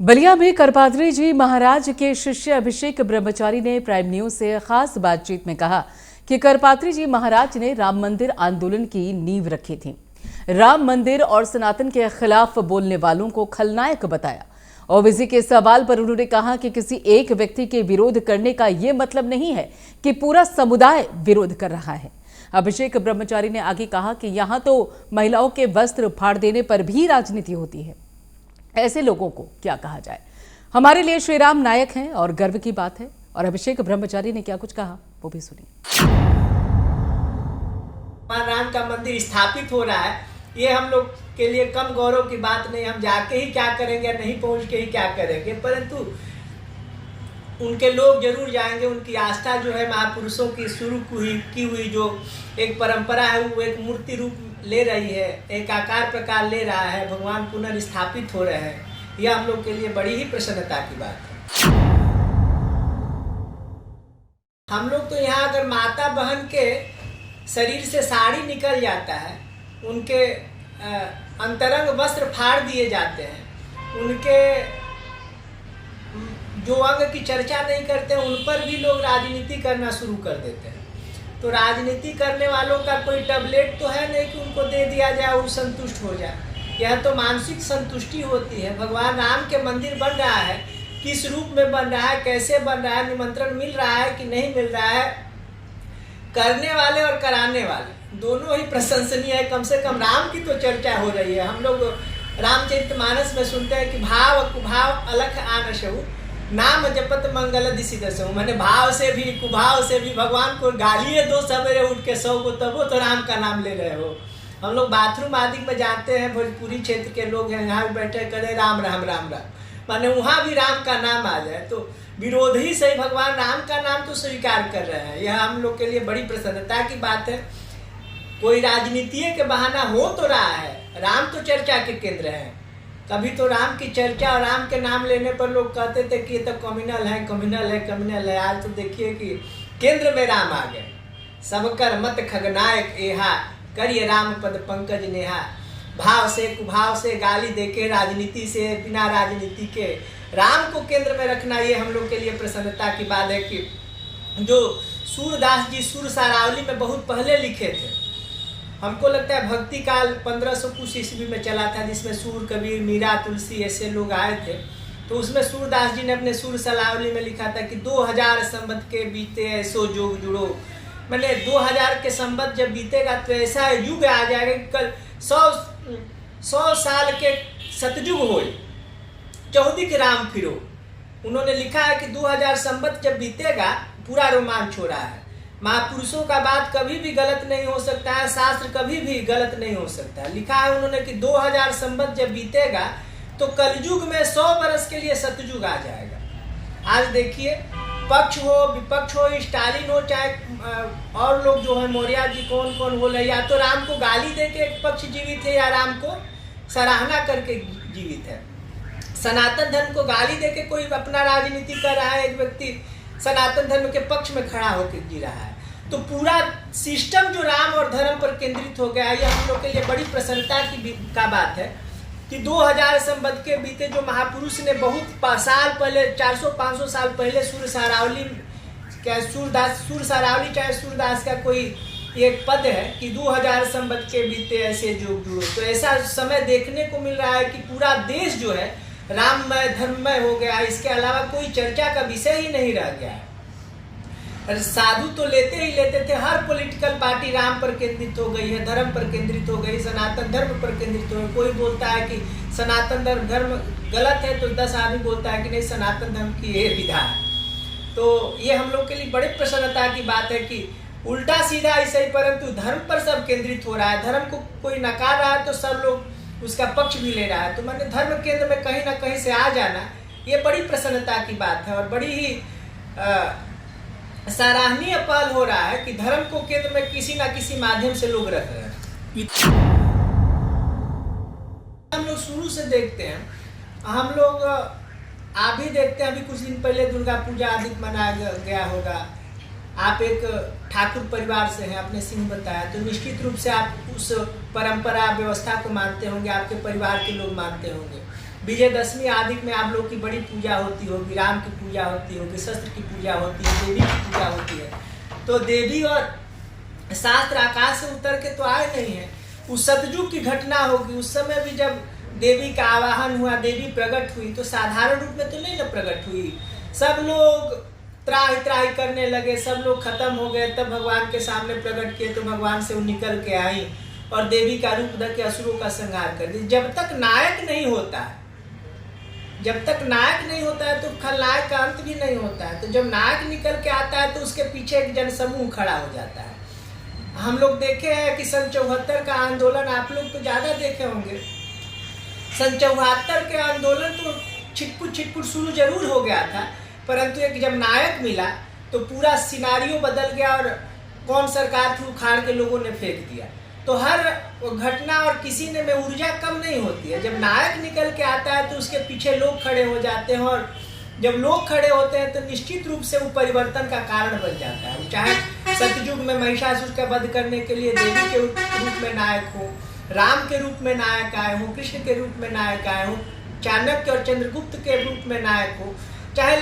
बलिया में करपात्री जी महाराज के शिष्य अभिषेक ब्रह्मचारी ने प्राइम न्यूज से खास बातचीत में कहा कि करपात्री जी महाराज ने राम मंदिर आंदोलन की नींव रखी थी। राम मंदिर और सनातन के खिलाफ बोलने वालों को खलनायक बताया। ओबीसी के सवाल पर उन्होंने कहा कि किसी एक व्यक्ति के विरोध करने का ये मतलब नहीं है कि पूरा समुदाय विरोध कर रहा है। अभिषेक ब्रह्मचारी ने आगे कहा कि यहाँ तो महिलाओं के वस्त्र फाड़ देने पर भी राजनीति होती है। ऐसे लोगों को क्या कहा जाए। हमारे लिए श्री राम नायक हैं और गर्व की बात है। और अभिषेक ब्रह्मचारी ने क्या कुछ कहा वो भी सुनिए। राम का मंदिर स्थापित हो रहा है, ये हम लोग के लिए कम गौरव की बात नहीं। हम जाके ही क्या करेंगे, नहीं पहुंच के ही क्या करेंगे, परंतु उनके लोग जरूर जाएंगे। उनकी आस्था जो है महापुरुषों की शुरू की हुई जो एक परंपरा है वो एक मूर्ति रूप ले रही है, एक आकार प्रकार ले रहा है, भगवान पुनर्स्थापित हो रहे हैं। यह हम लोग के लिए बड़ी ही प्रसन्नता की बात है। हम लोग तो यहाँ अगर माता बहन के शरीर से साड़ी निकल जाता है, उनके अंतरंग वस्त्र फाड़ दिए जाते हैं, उनके जो अंग की चर्चा नहीं करते उन पर भी लोग राजनीति करना शुरू कर देते हैं। तो राजनीति करने वालों का कोई टैबलेट तो है नहीं कि उनको दे दिया जाए वो संतुष्ट हो जाए। यह तो मानसिक संतुष्टि होती है। भगवान राम के मंदिर बन रहा है, किस रूप में बन रहा है, कैसे बन रहा है, निमंत्रण मिल रहा है कि नहीं मिल रहा है, करने वाले और कराने वाले दोनों ही प्रशंसनीय है। कम से कम राम की तो चर्चा हो रही है। हम लोग रामचरितमानस में सुनते हैं कि भाव कुभाव अलख आन सहु, नाम जपत मंगल दिशि दसहु। मैंने भाव से भी कुभाव से भी भगवान को गालिए दो सवेरे उठ के 100 को, तबो तो राम का नाम ले रहे हो। हम लोग बाथरूम आदि में जानते हैं, भोजपुरी क्षेत्र के लोग हैं, यहाँ भी बैठे करें राम राम राम राम, माने वहाँ भी राम का नाम आ जाए तो विरोधी से भगवान राम का नाम तो स्वीकार कर रहे हैं। यह हम लोग के लिए बड़ी प्रसन्नता की बात है। कोई राजनीति के बहाना हो तो रहा है, राम तो चर्चा के केंद्र है। कभी तो राम की चर्चा और राम के नाम लेने पर लोग कहते थे कि ये तो कम्युनल है, कम्युनल है, कम्युनल है। आज तो देखिए कि केंद्र में राम आ गए। सबकर मत खगनायक एहा, करिए राम पद पंकज नेहा। भाव से कुभाव से गाली देके, राजनीति से, बिना राजनीति के राम को केंद्र में रखना, ये हम लोग के लिए प्रसन्नता की बात है। कि जो सूरदास जी सुर सारावली में बहुत पहले लिखे थे, हमको लगता है भक्ति काल 1500 कुछ ईस्वी में चला था, जिसमें सूर कबीर मीरा तुलसी ऐसे लोग आए थे। तो उसमें सूरदास जी ने अपने सुर सारावली में लिखा था कि 2000 संवत के बीते ऐसो जोग जुड़ो। मैंने 2000 के संवत जब बीतेगा तो ऐसा युग आ जाएगा कि कल 100 साल के सतयुग हो, चौदिक राम फिरो। उन्होंने लिखा है कि 2000 संवत जब बीतेगा पूरा रोमांच हो रहा है। महापुरुषों का बात कभी भी गलत नहीं हो सकता है, शास्त्र कभी भी गलत नहीं हो सकता है। लिखा है उन्होंने कि 2000 संवत जब बीतेगा तो कलयुग में 100 बरस के लिए सतयुग आ जाएगा। आज देखिए, पक्ष हो विपक्ष हो, स्टालिन हो चाहे और लोग जो है मौर्य जी कौन कौन बोल रहे, या तो राम को गाली दे के एक पक्ष जीवित है या राम को सराहना करके जीवित है। सनातन धर्म को गाली दे के कोई अपना राजनीति कर रहा है, एक व्यक्ति सनातन धर्म के पक्ष में खड़ा होकर जी रहा है। तो पूरा सिस्टम जो राम और धर्म पर केंद्रित हो गया है, यह हम लोग के लिए बड़ी प्रसन्नता का बात है कि 2000 संवत के बीते जो महापुरुष ने बहुत साल पहले, 400-500 साल पहले सुर सारावली चाहे सूरदास का कोई एक पद है कि 2000 संवत के बीते ऐसे जोग जुड़ो। तो ऐसा समय देखने को मिल रहा है कि पूरा देश जो है राममय धर्ममय हो गया। इसके अलावा कोई चर्चा का विषय ही नहीं रह गया है। साधु तो लेते ही लेते थे, हर पॉलिटिकल पार्टी राम पर केंद्रित हो गई है, धर्म पर केंद्रित हो गई, सनातन धर्म पर केंद्रित हो गई। कोई बोलता है कि सनातन धर्म गलत है तो 10 आदमी बोलता है कि नहीं सनातन धर्म की ये विधा है। तो ये हम लोग के लिए बड़े प्रसन्नता की बात है कि उल्टा सीधा ऐसे ही, परंतु धर्म पर सब केंद्रित हो रहा है। धर्म को कोई नकार रहा है तो सब लोग उसका पक्ष भी ले रहा है। तो मैंने धर्म केंद्र में कहीं ना कहीं से आ जाना, ये बड़ी प्रसन्नता की बात है और बड़ी ही सराहनीय पहल हो रहा है कि धर्म को केंद्र में किसी ना किसी माध्यम से लोग रख रहे हैं। हम लोग शुरू से देखते हैं, हम लोग आप भी देखते हैं, अभी कुछ दिन पहले दुर्गा पूजा आदि मनाया गया होगा। आप एक ठाकुर परिवार से हैं, आपने सिंह बताया, तो निश्चित रूप से आप उस परंपरा व्यवस्था को मानते होंगे, आपके परिवार के लोग मानते होंगे। विजयदशमी आदि में आप लोग की बड़ी पूजा होती होगी, राम की पूजा होती होगी, शस्त्र की पूजा होती है, देवी की पूजा होती है। तो देवी और शास्त्र आकाश से उतर के तो आए नहीं है। उस सतयुग की घटना होगी, उस समय भी जब देवी का आवाहन हुआ, देवी प्रकट हुई, तो साधारण रूप में तो नहीं ना प्रकट हुई। सब लोग त्राही त्राही करने लगे, सब लोग खत्म हो गए, तब भगवान के सामने प्रकट किए तो भगवान से वो निकल के आई और देवी का रूप धर के असुरों का संहार कर दिया। जब तक नायक नहीं होता है, जब तक नायक नहीं होता है तो खलनायक का अंत भी नहीं होता है। तो जब नायक निकल के आता है तो उसके पीछे एक जनसमूह खड़ा हो जाता है। हम लोग देखे हैं कि सन 74 का आंदोलन, आप लोग तो ज़्यादा देखे होंगे। सन 74 के आंदोलन तो छिटपुट शुरू जरूर हो गया था, परंतु एक जब नायक मिला तो पूरा सिनारियो बदल गया और कौन सरकार थी उखाड़ के लोगों ने फेंक दिया। तो हर घटना और किसी ने में ऊर्जा कम नहीं होती है। जब नायक निकल के आता है तो उसके पीछे लोग खड़े हो जाते हैं, और जब लोग खड़े होते हैं तो निश्चित रूप से वो परिवर्तन का कारण बन जाता है। चाहे सतयुग में महिषासुर का वध करने के लिए देवी के रूप में नायक हो, राम के रूप में नायक आए हो, कृष्ण के रूप में नायक आए हो, चाणक्य और चंद्रगुप्त के रूप में नायक हो, चाहे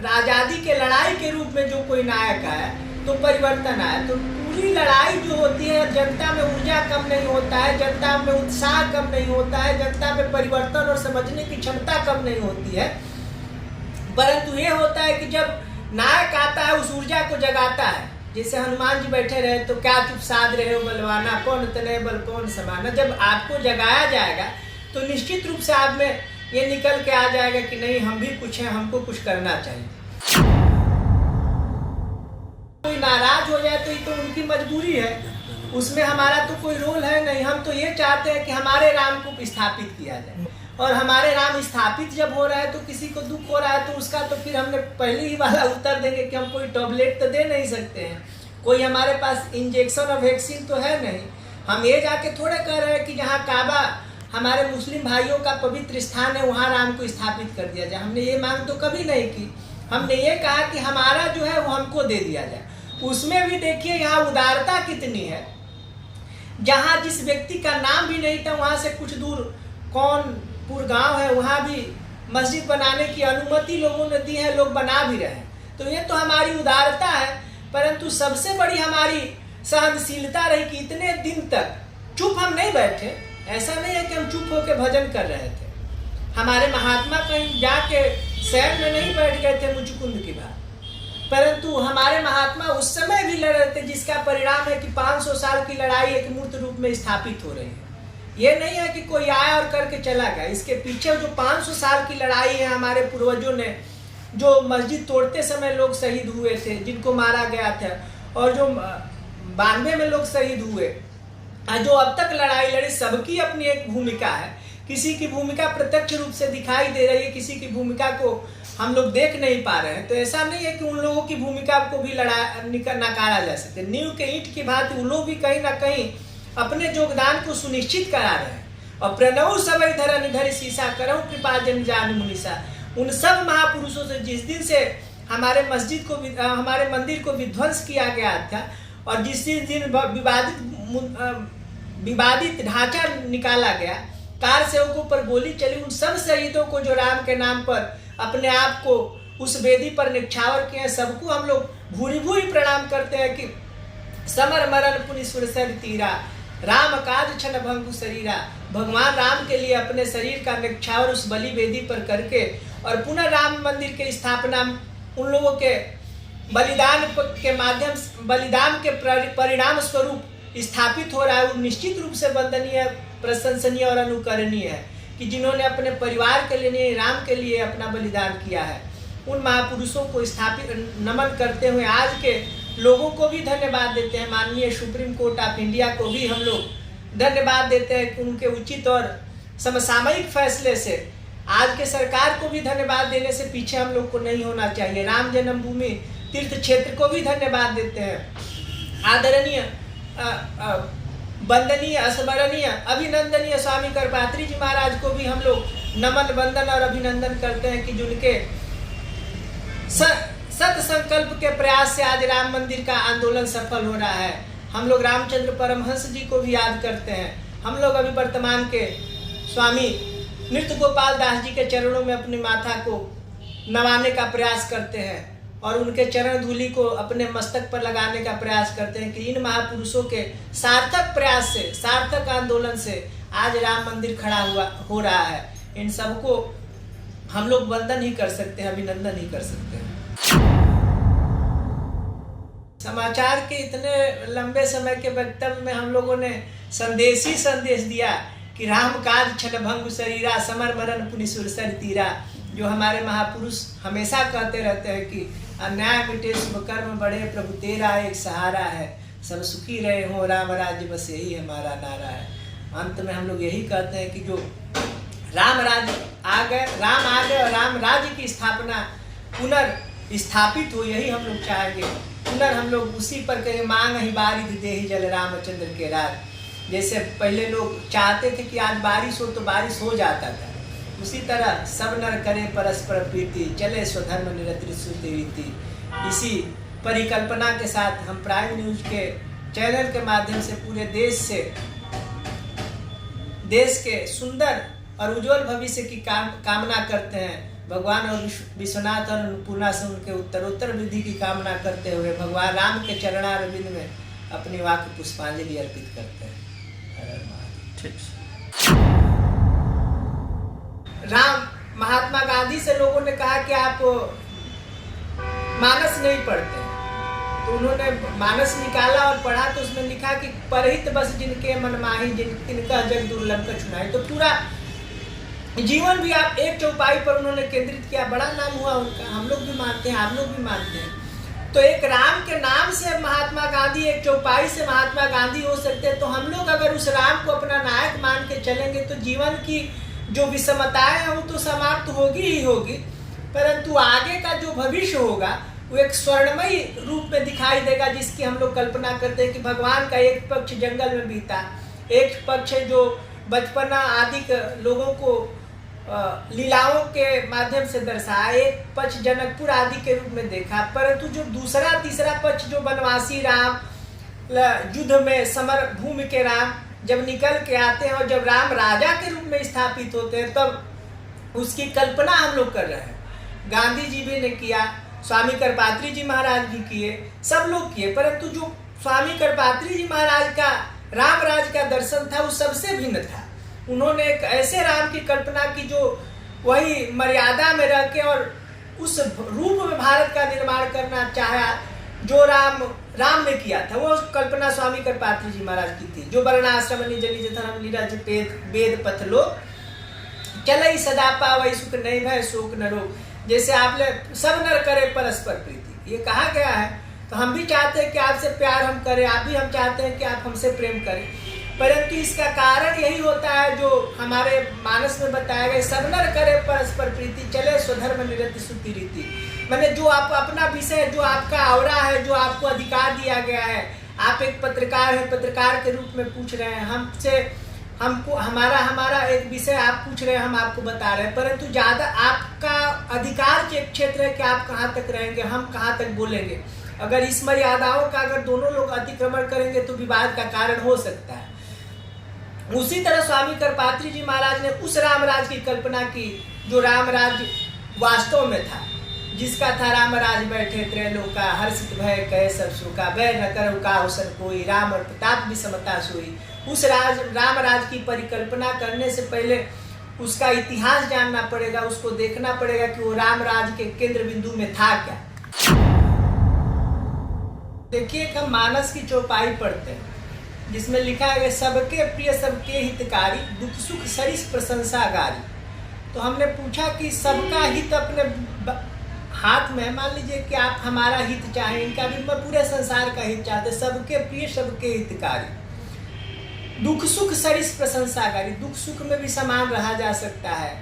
आजादी के लड़ाई के रूप में जो कोई नायक आया तो परिवर्तन आया। तो पूरी लड़ाई जो होती है, जनता में ऊर्जा कम नहीं होता है, जनता में उत्साह कम नहीं होता है, जनता में परिवर्तन और समझने की क्षमता कम नहीं होती है, परंतु ये होता है कि जब नायक आता है उस ऊर्जा को जगाता है। जैसे हनुमान जी बैठे रहे तो क्या चुप साध रहे हो बलवाना, कौन तने बल कौन समाना। जब आपको जगाया जाएगा तो निश्चित रूप से आप में ये निकल के आ जाएगा कि नहीं, हम भी कुछ हैं, हमको कुछ करना चाहिए। कोई नाराज हो जाए तो ये तो उनकी मजबूरी है, उसमें हमारा तो कोई रोल है नहीं। हम तो ये चाहते हैं कि हमारे राम को स्थापित किया जाए, और हमारे राम स्थापित जब हो रहा है तो किसी को दुख हो रहा है तो उसका तो फिर हमने पहले ही वाला उत्तर देंगे कि हम कोई टैबलेट तो दे नहीं सकते हैं, कोई हमारे पास इंजेक्शन और वैक्सीन तो है नहीं। हम ये जाके थोड़े कह रहे हैं कि जहाँ काबा हमारे मुस्लिम भाइयों का पवित्र स्थान है वहाँ राम को स्थापित कर दिया जाए। हमने ये मांग तो कभी नहीं की। हमने ये कहा कि हमारा जो है वो हमको दे दिया जाए। उसमें भी देखिए यहाँ उदारता कितनी है। जहाँ जिस व्यक्ति का नाम भी नहीं था वहाँ से कुछ दूर कौनपुर गांव है, वहाँ भी मस्जिद बनाने की अनुमति लोगों ने दी है, लोग बना भी रहे हैं। तो ये तो हमारी उदारता है। परंतु सबसे बड़ी हमारी सहनशीलता रही कि इतने दिन तक चुप हम नहीं बैठे। ऐसा नहीं है कि हम चुप होकर भजन कर रहे थे। हमारे महात्मा कहीं जाके शहर में नहीं बैठ गए थे मुचुकुंद की बात, परंतु हमारे महात्मा उस समय भी लड़ रहे थे, जिसका परिणाम है कि 500 साल की लड़ाई एक मूर्त रूप में स्थापित हो रही है। ये नहीं है कि कोई आया और करके चला गया। इसके पीछे जो 500 साल की लड़ाई है, हमारे पूर्वजों ने जो मस्जिद तोड़ते समय लोग शहीद हुए थे, जिनको मारा गया था, और जो 92 में लोग शहीद हुए, जो अब तक लड़ाई लड़ी, सबकी अपनी एक भूमिका है। किसी की भूमिका प्रत्यक्ष रूप से दिखाई दे रही है, किसी की भूमिका को हम लोग देख नहीं पा रहे हैं। तो ऐसा नहीं है कि उन लोगों की भूमिका को भी नकारा जा सकते। नींव के ईंट की बात वो लोग भी कहीं ना कहीं अपने योगदान को सुनिश्चित करा रहे हैं। और प्रणव सब धर निधर शीशा करऊं कृपा जन जान मुनिषा, उन सब महापुरुषों से जिस दिन से हमारे मस्जिद को, हमारे मंदिर को विध्वंस किया गया था, और जिस दिन विवादित ढांचा निकाला गया, कार सेवकों पर गोली चली, उन सब शहीदों को जो राम के नाम पर अपने आप को उस वेदी पर निछावर किए हैं, सबको हम लोग भूरी भूरी प्रणाम करते हैं कि समर मरण पुनीश्वर सर तीरा, राम काज छन भंगु शरीरा। भगवान राम के लिए अपने शरीर का निछावर उस बलि वेदी पर करके और पुनः राम मंदिर की स्थापना उन लोगों के बलिदान के माध्यम, बलिदान के परिणाम स्वरूप स्थापित हो रहा है। वो निश्चित रूप से वंदनीय, प्रशंसनीय और अनुकरणीय है कि जिन्होंने अपने परिवार के लिए, राम के लिए अपना बलिदान किया है। उन महापुरुषों को स्थापित नमन करते हुए आज के लोगों को भी धन्यवाद देते हैं। माननीय सुप्रीम कोर्ट ऑफ इंडिया को भी हम लोग धन्यवाद देते हैं कि उनके उचित और समसामयिक फैसले से आज के सरकार को भी धन्यवाद देने से पीछे हम लोग को नहीं होना चाहिए। राम जन्मभूमि तीर्थ क्षेत्र को भी धन्यवाद देते हैं। आदरणीय, वंदनीय, स्मरणीय, अभिनंदनीय स्वामी करपात्री जी महाराज को भी हम लोग नमन, वंदन और अभिनंदन करते हैं कि जिनके सत संकल्प के प्रयास से आज राम मंदिर का आंदोलन सफल हो रहा है। हम लोग रामचंद्र परमहंस जी को भी याद करते हैं। हम लोग अभी वर्तमान के स्वामी नृत्य गोपाल दास जी के चरणों में अपनी माथा को नवाने का प्रयास करते हैं और उनके चरण धूलि को अपने मस्तक पर लगाने का प्रयास करते हैं कि इन महापुरुषों के सार्थक प्रयास से, सार्थक आंदोलन से आज राम मंदिर खड़ा हो रहा है। इन सबको हम लोग वंदन ही कर सकते हैं, अभिनंदन ही कर सकते हैं। समाचार के इतने लंबे समय के वक्तव्य में हम लोगों ने संदेश दिया कि राम काज छल भंग शरीरा, समर मरण पुनि सुरसर तीरा। जो हमारे महापुरुष हमेशा कहते रहते हैं कि अन्याय मिटे शुभ कर्म बढ़े, प्रभु तेरा एक सहारा है, सब सुखी रहे हो राम राज्य, बस यही हमारा नारा है। अंत में हम लोग यही कहते हैं कि जो राम राज्य आ गए, राम आ गए और राम राज्य की स्थापना पुनर्स्थापित हो, यही हम लोग चाहेंगे। हम लोग उसी पर कहें मांग ही बारिश दे ही जल रामचंद्र के राज। जैसे पहले लोग चाहते थे कि आज बारिश हो तो बारिश हो जाता था, उसी तरह सब नर करे परस्पर प्रीति, चले स्वधर्म निरंतर सुधि रीति। इसी परिकल्पना के साथ हम प्राइम न्यूज के चैनल के माध्यम से पूरे देश के सुंदर और उज्जवल भविष्य की कामना करते हैं। भगवान और विश्वनाथ और अन्नपूर्णा से उनके उत्तरोत्तर वृद्धि की कामना करते हुए भगवान राम के चरणारविंद में अपनी वाक्य पुष्पांजलि अर्पित करते हैं। राम महात्मा गांधी से लोगों ने कहा कि आप मानस नहीं पढ़ते, तो उन्होंने मानस निकाला और पढ़ा तो उसमें लिखा कि परहित बस जिनके मन माही, जिनका जग दुर्लभ का चुनाई। तो पूरा जीवन भी आप एक चौपाई पर उन्होंने केंद्रित किया, बड़ा नाम हुआ उनका, हम लोग भी मानते हैं, आप लोग भी मानते हैं। तो एक राम के नाम से महात्मा गांधी, एक चौपाई से महात्मा गांधी हो सकते हैं। तो हम लोग अगर उस राम को अपना नायक मान के चलेंगे तो जीवन की जो विषमताएं हैं वो तो समाप्त होगी ही होगी, परंतु आगे का जो भविष्य होगा वो एक स्वर्णमयी रूप में दिखाई देगा, जिसकी हम लोग कल्पना करते हैं कि भगवान का एक पक्ष जंगल में बीता, एक पक्ष जो बचपना आदि लोगों को लीलाओं के माध्यम से दर्शाया, एक पक्ष जनकपुर आदि के रूप में देखा, परंतु जो दूसरा तीसरा पक्ष जो वनवासी राम, युद्ध में समर भूमि के राम जब निकल के आते हैं और जब राम राजा के रूप में स्थापित होते हैं, तब उसकी कल्पना हम लोग कर रहे हैं। गांधी जी भी ने किया, स्वामी करपात्री जी महाराज भी किए, सब लोग किए, परंतु जो स्वामी करपात्री जी महाराज का राम राज का दर्शन था वो सबसे भिन्न था। उन्होंने एक ऐसे राम की कल्पना की जो वही मर्यादा में रह के और उस रूप में भारत का निर्माण करना चाहा जो राम ने किया था। वो कल्पना स्वामी करपात्री जी महाराज की थी, जो वर्णाश्रम निज धर्म नीरज वेद पथ लो, चले सदा पावई सुख नहीं भय शोक न रोग। जैसे आपने सब नर करे परस्पर प्रीति, ये कहा गया है, तो हम भी चाहते हैं कि आपसे प्यार हम करें, आप भी हम चाहते हैं कि आप हमसे प्रेम करें, परंतु इसका कारण यही होता है जो हमारे मानस में बताया गया, सब नर करे परस्पर प्रीति, चले स्वधर्म निरंतर सुधि रीति। मैंने जो आप अपना विषय, जो आपका आवरा है, जो आपको अधिकार दिया गया है, आप एक पत्रकार हैं, पत्रकार के रूप में पूछ रहे हैं हमसे, हमको हमारा एक विषय आप पूछ रहे हैं, हम आपको बता रहे हैं, परंतु ज्यादा आपका अधिकार क्षेत्र है कि आप कहाँ तक रहेंगे, हम कहाँ तक बोलेंगे। अगर इस मर्यादाओं का अगर दोनों लोग अतिक्रमण करेंगे तो विवाद का कारण हो सकता है। उसी तरह स्वामी करपात्री जी महाराज ने उस रामराज की कल्पना की जो रामराज वास्तव में था, जिसका था राम राज बैठे त्रैलोका, हर्षित भय कहे सब सुखा, भय न करहु काहु सन कोई, राम और प्रताप विषमता सोई। उस रामराज की परिकल्पना करने से पहले उसका इतिहास जानना पड़ेगा, उसको देखना पड़ेगा कि वो रामराज के केंद्र बिंदु में था क्या। देखिए कि हम मानस की चौपाई पढ़ते हैं जिसमें लिखा है सबके प्रिय सबके हितकारी, दुख सुख सरिस प्रशंसा गारी। तो हमने पूछा कि सबका हित अपने हाथ में, मान लीजिए कि आप हमारा हित चाहें, इनका भी पूरे संसार का हित चाहते, सबके प्रिय सबके हितकारी, दुख सुख सरिस प्रशंसाकारी, दुख सुख में भी समान रहा जा सकता है,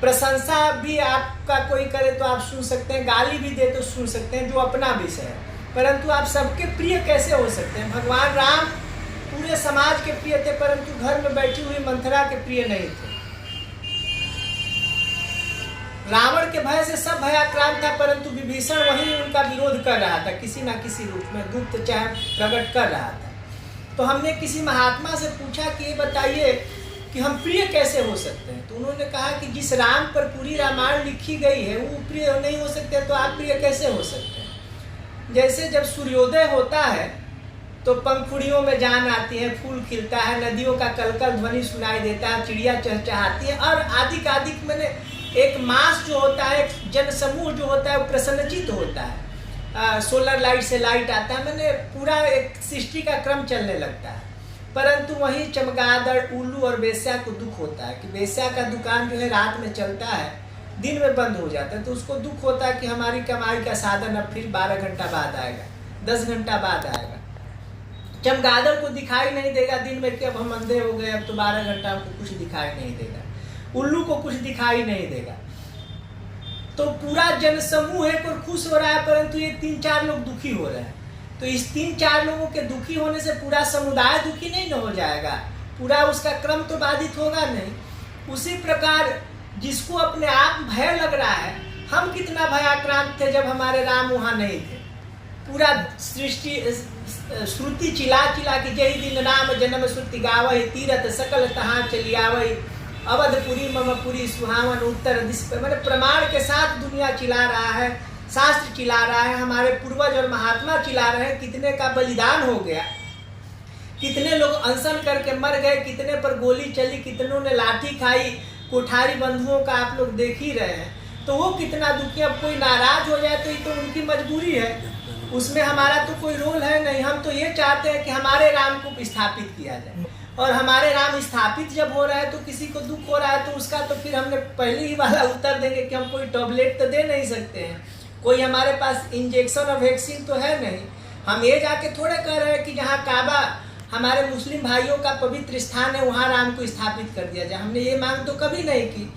प्रशंसा भी आपका कोई करे तो आप सुन सकते हैं, गाली भी दे तो सुन सकते हैं, जो अपना विषय है, परंतु आप सबके प्रिय कैसे हो सकते हैं। भगवान राम पूरे समाज के प्रिय थे, परंतु घर में बैठी हुई मंथरा के प्रिय नहीं थे। रावण के भय से सब भयाक्रांत था, परंतु विभीषण वही उनका विरोध कर रहा था, किसी ना किसी रूप में गुप्त चाहे प्रकट कर रहा था। तो हमने किसी महात्मा से पूछा कि ये बताइए कि हम प्रिय कैसे हो सकते हैं। तो उन्होंने कहा कि जिस राम पर पूरी रामायण लिखी गई है वो प्रिय नहीं हो सकते, तो आप प्रिय कैसे हो सकते हैं। जैसे जब सूर्योदय होता है तो पंखुड़ियों में जान आती है, फूल खिलता है, नदियों का कलकल ध्वनि सुनाई देता है, चिड़िया चहचहाती है, और आदिक मैंने एक मास जो होता है, एक जनसमूह जो होता है वो प्रसन्नचित्त होता है। सोलर लाइट से लाइट आता है, मैंने पूरा एक सृष्टि का क्रम चलने लगता है। परंतु वहीं चमगादड़, उल्लू और वेश्या को दुख होता है कि वेश्या का दुकान जो है रात में चलता है, दिन में बंद हो जाता है, तो उसको दुख होता है कि हमारी कमाई का साधन अब फिर 12 घंटा बाद आएगा, 10 घंटा बाद आएगा। चमगादड़ को दिखाई नहीं देगा दिन में कि अब हम अंधे हो गए, अब तो 12 घंटा हमको कुछ दिखाई नहीं देगा। उल्लू को कुछ दिखाई नहीं देगा। तो पूरा जनसमूह है को खुश हो रहा है, परंतु ये 3-4 लोग दुखी हो रहे हैं। तो इस 3-4 लोगों के दुखी होने से पूरा समुदाय दुखी नहीं न हो जाएगा, पूरा उसका क्रम तो बाधित होगा नहीं। उसी प्रकार जिसको अपने आप भय लग रहा है, हम कितना भयाक्रांत थे जब हमारे राम वहाँ नहीं थे। पूरा सृष्टि श्रुति चिल्ला कि जय दिन राम जन्म श्रुति गावहि, तीरथ सकल तहाँ चली आवहि, अवधपुरी ममपुरी सुहावन उत्तर दिश पे। मैंने प्रमाण के साथ दुनिया चिल्ला रहा है, शास्त्र चिल्ला रहा है, हमारे पूर्वज और महात्मा चिल्ला रहे हैं। कितने का बलिदान हो गया, कितने लोग अनशन करके मर गए, कितने पर गोली चली, कितनों ने लाठी खाई, कोठारी बंधुओं का आप लोग देख ही रहे हैं। तो वो कितना दुखी। अब कोई नाराज हो जाए तो ये तो उनकी मजबूरी है, उसमें हमारा तो कोई रोल है नहीं। हम तो ये चाहते हैं कि हमारे राम को स्थापित किया जाए, और हमारे राम स्थापित जब हो रहा है तो किसी को दुख हो रहा है, तो उसका तो फिर हमने पहले ही वाला उत्तर देंगे कि हम कोई टैबलेट तो दे नहीं सकते हैं, कोई हमारे पास इंजेक्शन और वैक्सीन तो है नहीं। हम ये जाके थोड़े कह रहे हैं कि जहाँ काबा हमारे मुस्लिम भाइयों का पवित्र स्थान है वहाँ राम को स्थापित कर दिया जाए। हमने ये मांग तो कभी नहीं की।